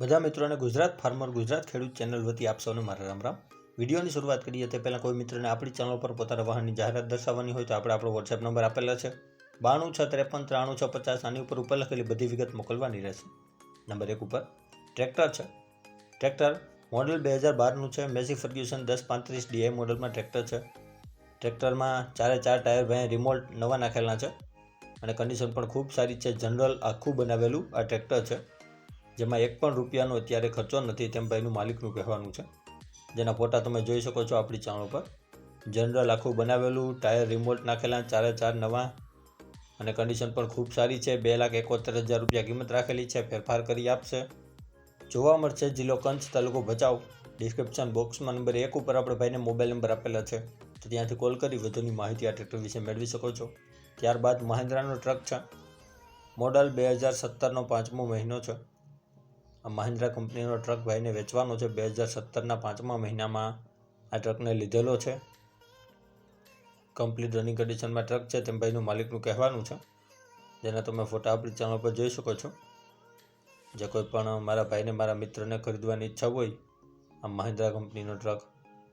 બધા મિત્રોને ગુજરાત ફાર્મર ગુજરાત ખેડૂત ચેનલ વતી આપ સૌને મારા રામ રામ। વિડીયોની શરૂઆત કરીએ તે પહેલાં કોઈ મિત્રને આપણી ચેનલ પર પોતાના વાહનની જાહેરાત દર્શાવવાની હોય તો આપણે આપણો વોટ્સએપ નંબર આપેલા છે 9263539650। આની ઉપર લખેલી બધી વિગત મોકલવાની રહેશે। નંબર 1 ઉપર ટ્રેક્ટર છે। ટ્રેક્ટર મોડલ 2012નું છે। મેસી ફર્ગ્યુસન 1035 ડીઆઈ મોડલમાં ટ્રેક્ટર છે। ટ્રેક્ટરમાં ચારે ચાર ટાયર ભાઈ રિમોટ નવા નાખેલા છે અને કન્ડિશન પણ ખૂબ સારી છે। જનરલ આખું બનાવેલું આ ટ્રેક્ટર છે, જેમાં એક પણ રૂપિયાનો અત્યારે ખર્ચો નથી તેમ ભાઈનું માલિકનું કહેવાનું છે, જેના ફોટા તમે જોઈ શકો છો આપણી ચેનલ પર। જનરલ આખું બનાવેલું, ટાયર રિમોટ નાખેલા, ચારે ચાર નવા અને કન્ડિશન પણ ખૂબ સારી છે। 2,71,000 રૂપિયા કિંમત રાખેલી છે, ફેરફાર કરી આપશે। જોવા મળશે જિલ્લો કચ્છ, તાલુકો ભચાઉ। ડિસ્ક્રિપ્શન બોક્સમાં નંબર 1 ઉપર આપણે ભાઈને મોબાઈલ નંબર આપેલા છે, તો ત્યાંથી કોલ કરી વધુની માહિતી આ ટ્રેક્ટર વિશે મેળવી શકો છો। ત્યારબાદ મહિન્દ્રાનો ટ્રક છે। મોડલ 2017નો 5મો મહિનો છે। આ મહિન્દ્રા કંપનીનો ટ્રક ભાઈને વેચવાનો છે। 2017ના 5મા મહિનામાં આ ટ્રકને લીધેલો છે। કમ્પ્લીટ રનિંગ કન્ડિશનમાં ટ્રક છે તેમ ભાઈનું માલિકનું કહેવાનું છે, જેના તમે ફોટા આપણી ચેનલ પર જોઈ શકો છો। જે કોઈ પણ મારા ભાઈને, મારા મિત્રને ખરીદવાની ઈચ્છા હોય આ મહિન્દ્રા કંપનીનો ટ્રક,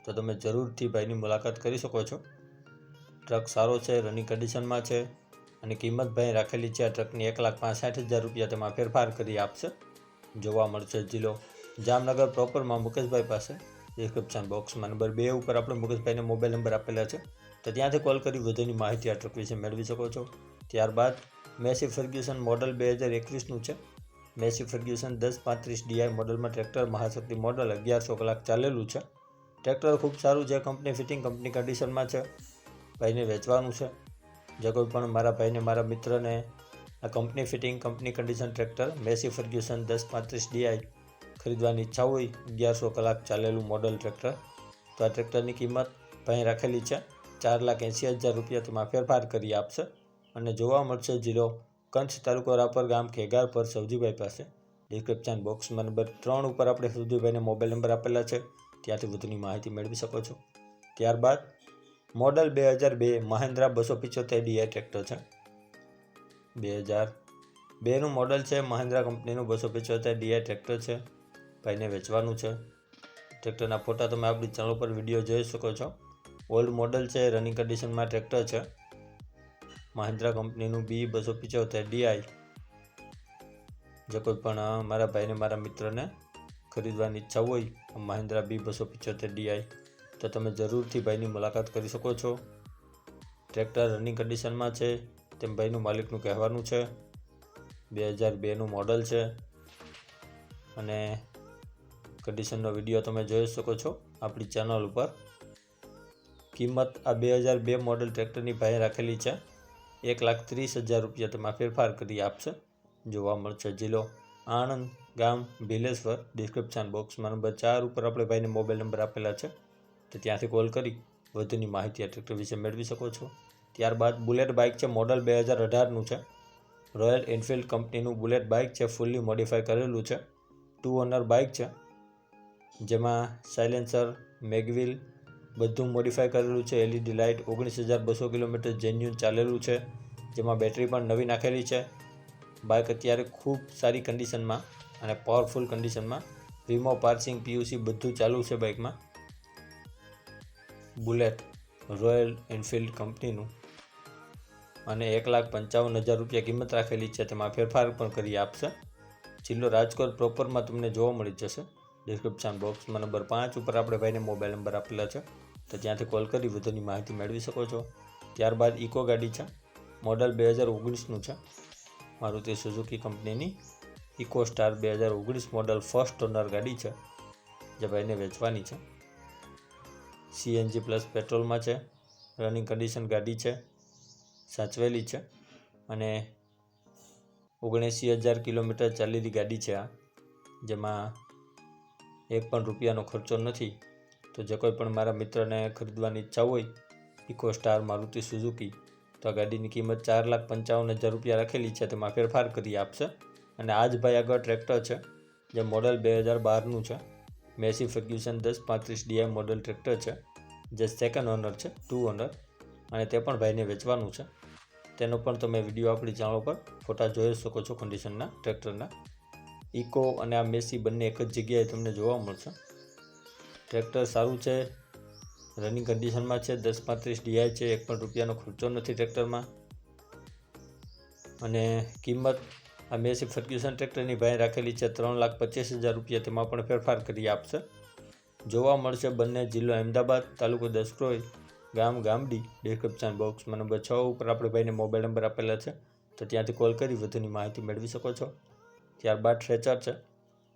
તો તમે જરૂરથી ભાઈની મુલાકાત કરી શકો છો। ટ્રક સારો છે, રનિંગ કન્ડિશનમાં છે અને કિંમત ભાઈ રાખેલી છે આ ટ્રકની 1,65,000 રૂપિયા, તેમાં ફેરફાર કરી આપશે। જોવા મળશે જિલ્લો જામનગર પ્રોપરમાં મુકેશભાઈ પાસે। ડિસ્ક્રિપ્શન બોક્સમાં નંબર 2 ઉપર આપણે મુકેશભાઈને મોબાઈલ નંબર આપેલા છે, તો ત્યાંથી કોલ કરી વધુની માહિતી આ ટ્રક વિશે મેળવી શકો છો। ત્યારબાદ મેસી ફર્ગ્યુસન મોડલ 2021નું છે। મેસી ફર્ગ્યુસન 1035 ડીઆઈ મોડલમાં ટ્રેક્ટર, મહાશક્તિ મોડલ, 1100 કલાક ચાલેલું છે। ટ્રેક્ટર ખૂબ સારું છે, કંપની ફિટિંગ, કંપની કન્ડિશનમાં છે, ભાઈને વેચવાનું છે। જે કોઈ પણ મારા ભાઈને, મારા મિત્રને આ company fitting, company condition tractor Massey Ferguson 1035 DI ખરીદવાની ઈચ્છા હોય, 1100 કલાક ચાલેલું મોડલ ટ્રેક્ટર, તો આ ટ્રેક્ટરની કિંમત ભાઈ રાખેલી છે 4,80,000 રૂપિયા, તેમાં ફેરફાર કરી આપશે। અને જોવા મળશે જિલ્લો કચ્છ, તાલુકો રાપર, ગામ ખેગાર પર સૌજીભાઈ પાસે। ડિસ્ક્રિપ્શન બોક્સમાં નંબર 3 ઉપર આપણે સૌજીભાઈને મોબાઈલ નંબર આપેલા છે, ત્યાંથી વધુની માહિતી મેળવી શકો છો। ત્યારબાદ મોડલ 2002 મહિન્દ્રા 275 ડીઆઈ ટ્રેક્ટર છે। 2002નું મોડલ છે, મહિન્દ્રા કંપનીનું 275 ડીઆઈ ટ્રેક્ટર છે, ભાઈને વેચવાનું છે। ટ્રેક્ટરના ફોટા તમે આપણી ચેનલ પર વિડીયો જોઈ શકો છો। ઓલ્ડ મોડલ છે, રનિંગ કન્ડિશનમાં ટ્રેક્ટર છે, મહિન્દ્રા કંપનીનું B275 ડીઆઈ। જે કોઈ પણ મારા ભાઈને, મારા મિત્રને ખરીદવાની ઈચ્છા હોય મહિન્દ્રા B275 ડીઆઈ, તો તમે જરૂરથી ભાઈની મુલાકાત કરી શકો છો। ટ્રેક્ટર રનિંગ કન્ડિશનમાં છે તેમ ભાઈનું માલિકનું કહેવાનું છે। 2002નું મોડલ છે અને કન્ડિશનનો વિડીયો તમે જોઈ શકો છો આપણી ચેનલ ઉપર। કિંમત આ 2002 મોડલ ટ્રેક્ટરની ભાઈ રાખેલી છે 1,30,000 રૂપિયા, તેમાં ફેરફાર કરી આપશે। જોવા મળશે જિલ્લો આણંદ, ગામ ભીલેશ્વર। ડિસ્ક્રિપ્શન બોક્સમાં નંબર 4 ઉપર આપણે ભાઈને મોબાઈલ નંબર આપેલા છે, તો ત્યાંથી કોલ કરી વધુની માહિતી આ ટ્રેક્ટર વિશે મેળવી શકો છો। ત્યારબાદ બુલેટ બાઇક છે, મોડલ 2018નું છે। રોયલ એનફિલ્ડ કંપનીનું બુલેટ બાઇક છે, ફૂલ્લી મોડિફાઈ કરેલું છે, 2 ઓનર બાઇક છે, જેમાં સાયલેન્સર, મેગવિલ બધું મોડિફાઈ કરેલું છે। LED લાઇટ, 19,200 કિલોમીટર જેન્યુન ચાલેલું છે, જેમાં બેટરી પણ નવી નાખેલી છે। બાઇક અત્યારે ખૂબ સારી કન્ડિશનમાં અને પાવરફુલ કન્ડિશનમાં, વીમો, પાર્સિંગ, PUC બધું ચાલુ છે બાઇકમાં। બુલેટ રોયલ એનફિલ્ડ કંપનીનું અને 1,55,000 રૂપિયા કિંમત રાખેલી છે, તેમાં ફેરફાર પણ કરી આપશે। જિલ્લો રાજકોટ પ્રોપરમાં તમને જોવા મળી જશે। ડિસ્ક્રિપ્શન બોક્સમાં નંબર 5 ઉપર આપણે ભાઈને મોબાઈલ નંબર આપેલા છે, તો ત્યાંથી કોલ કરી વધુની માહિતી મેળવી શકો છો। ત્યારબાદ ઇકો ગાડી છે, મોડલ 2019નું છે, મારુતિ સુઝુકી કંપનીની eco star 2019 model first owner ગાડી છે, જે ભાઈને વેચવાની છે। CNG પ્લસ પેટ્રોલમાં છે, રનિંગ કન્ડિશન ગાડી છે, સાચવેલી છે અને 79,000 કિલોમીટર ચાલેલી ગાડી છે આ, જેમાં એક પણ રૂપિયાનો ખર્ચો નથી। તો જે કોઈ પણ મારા મિત્રને ખરીદવાની ઈચ્છા હોય ઇકો સ્ટાર મારુતિ સુઝુકી, તો આ ગાડીની કિંમત 4,55,000 રૂપિયા રાખેલી છે, તેમાં ફેરફાર કરી આપશે। અને આ જ ભાઈ આગળ ટ્રેક્ટર છે, જે મોડલ 2012નું છે। Massey Ferguson 1035 DI model tractor છે, જે સેકન્ડ ઓનર છે, 2 ઓનર, અને તે પણ ભાઈને વેચવાનું છે। તેનો પણ તમે વિડીયો આપણી ચેનલ પર ફોટા જોઈ શકો છો કન્ડિશનના ટ્રેક્ટરના। ઇકો અને આ મેસી બંને એક જ જગ્યાએ તમને જોવા મળશે. ટ્રેક્ટર સારું છે, રનિંગ કન્ડિશનમાં છે, 1035 DI છે, 1 પણ રૂપિયાનો ખર્ચો નથી ટ્રેક્ટરમાં. અને કિંમત આ મેસી ફર્ગ્યુસન ટ્રેક્ટરની ભાઈ રાખેલી છે 3,25,000 રૂપિયા, તેમાં પણ ફેરફાર કરી આપશે. જોવા મળશે બંને જિલ્લો અમદાવાદ, તાલુકો દસક્રોઈ, ગામ ગામડી. ડિસ્ક્રિપ્શન બોક્સમાં નંબર 6 ઉપર આપણે ભાઈને મોબાઈલ નંબર આપેલા છે, તો ત્યાંથી કોલ કરી વધુની માહિતી મેળવી શકો છો. ત્યારબાદ ટ્રેચર છે,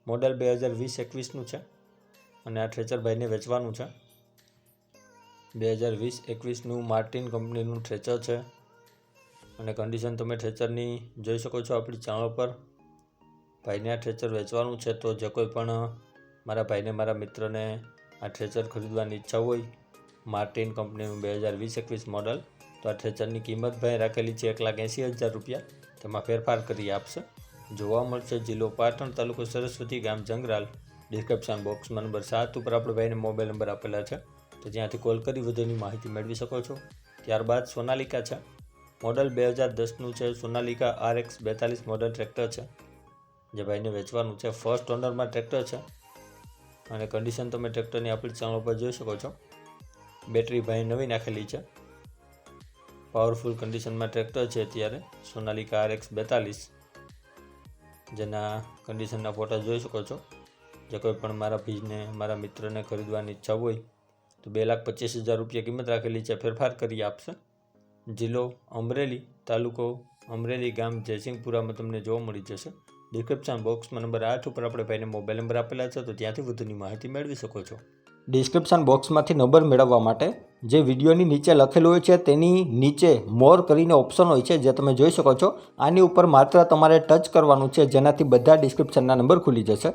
મોડલ 2020-21નું છે અને આ ટ્રેચર ભાઈને વેચવાનું છે. 2020-21નું માર્ટિન કંપનીનું ટ્રેચર છે અને કન્ડિશન તમે ટ્રેચરની જોઈ શકો છો આપણી ચેનલ પર. ભાઈને આ ટ્રેચર વેચવાનું છે, તો જે કોઈ પણ મારા ભાઈને, મારા મિત્રને આ ટ્રેચર ખરીદવાની ઈચ્છા હોય, માર્ટિન કંપનીનું 2020-21 મોડલ, તો આ ટ્રેચરની કિંમત ભાઈ રાખેલી છે 1,80,000 રૂપિયા, તેમાં ફેરફાર કરી આપશે. જોવા મળશે જિલ્લો પાટણ, તાલુકો સરસ્વતી, ગામ જંગરાલ. ડિસ્ક્રિપ્શન બોક્સમાં નંબર 7 ઉપર આપણે ભાઈને મોબાઈલ નંબર આપેલા છે, તો ત્યાંથી કોલ કરી વધુની માહિતી મેળવી શકો છો. ત્યારબાદ સોનાલિકા છે, મોડલ 2010નું છે, સોનાલિકા RX 42 મોડલ ટ્રેક્ટર છે, જે ભાઈને વેચવાનું છે. ફર્સ્ટ ઓનરમાં ટ્રેક્ટર છે અને કન્ડિશન તમે ટ્રેક્ટરની આપણી ચેનલ પર જોઈ શકો છો. બેટરી ભાઈ નવી નાખેલી છે, પાવરફુલ કન્ડિશનમાં ટ્રેક્ટર છે અત્યારે સોનાલિકા RX 42, જેના કન્ડિશનના ફોટા જોઈ શકો છો. જે કોઈ પણ મારા ભાઈને, મારા મિત્રને ખરીદવાની ઈચ્છા હોય તો 2,25,000 રૂપિયા કિંમત રાખેલી છે, ફેરફાર કરી આપશે. જિલ્લો અમરેલી, તાલુકો અમરેલી, ગામ જયસિંહપુરામાં તમને જોવા મળી જશે. ડિસ્ક્રિપ્શન બોક્સમાં નંબર 8 ઉપર આપણે ભાઈને મોબાઈલ નંબર આપેલા છે, તો ત્યાંથી વધુની માહિતી મેળવી શકો છો. ડિસ્ક્રિપ્શન બોક્સમાંથી નંબર મેળવવા માટે જે વિડીયોની નીચે લખેલું હોય છે તેની નીચે મોર કરીને ઓપ્શન હોય છે, જે તમે જોઈ શકો છો. આની ઉપર માત્ર તમારે ટચ કરવાનું છે, જેનાથી બધા ડિસ્ક્રિપ્શનના નંબર ખુલી જશે.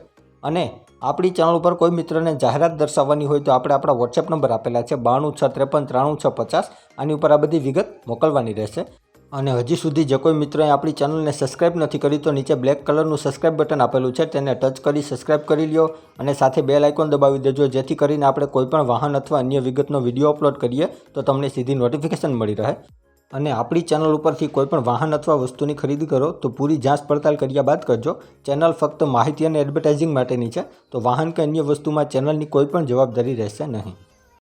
અને આપણી ચેનલ ઉપર કોઈ મિત્રને જાહેરાત દર્શાવવાની હોય તો આપણે આપણા વોટ્સએપ નંબર આપેલા છે 9263539650. આની ઉપર આ બધી વિગત મોકલવાની રહેશે. અને હજી સુધી જે કોઈ મિત્રોએ આપણી ચેનલને સબસ્ક્રાઇબ નથી કરી તો નીચે બ્લેક કલરનું સબસ્ક્રાઇબ બટન આપેલું છે, તેને ટચ કરી સબસ્ક્રાઇબ કરી લ્યો અને સાથે બેલ આઇકોન દબાવી દેજો, જેથી કરીને આપણે કોઈપણ વાહન અથવા અન્ય વિગતનો વિડીયો અપલોડ કરીએ તો તમને સીધી નોટિફિકેશન મળી રહે. અને આપણી ચેનલ ઉપરથી કોઈપણ વાહન અથવા વસ્તુની ખરીદી કરો તો પૂરી જાંચ પડતાલ કર્યા બાદ કરજો. ચેનલ ફક્ત માહિતી અને એડવર્ટાઇઝિંગ માટેની છે, તો વાહન કે અન્ય વસ્તુમાં ચેનલની કોઈ પણ જવાબદારી રહેશે નહીં.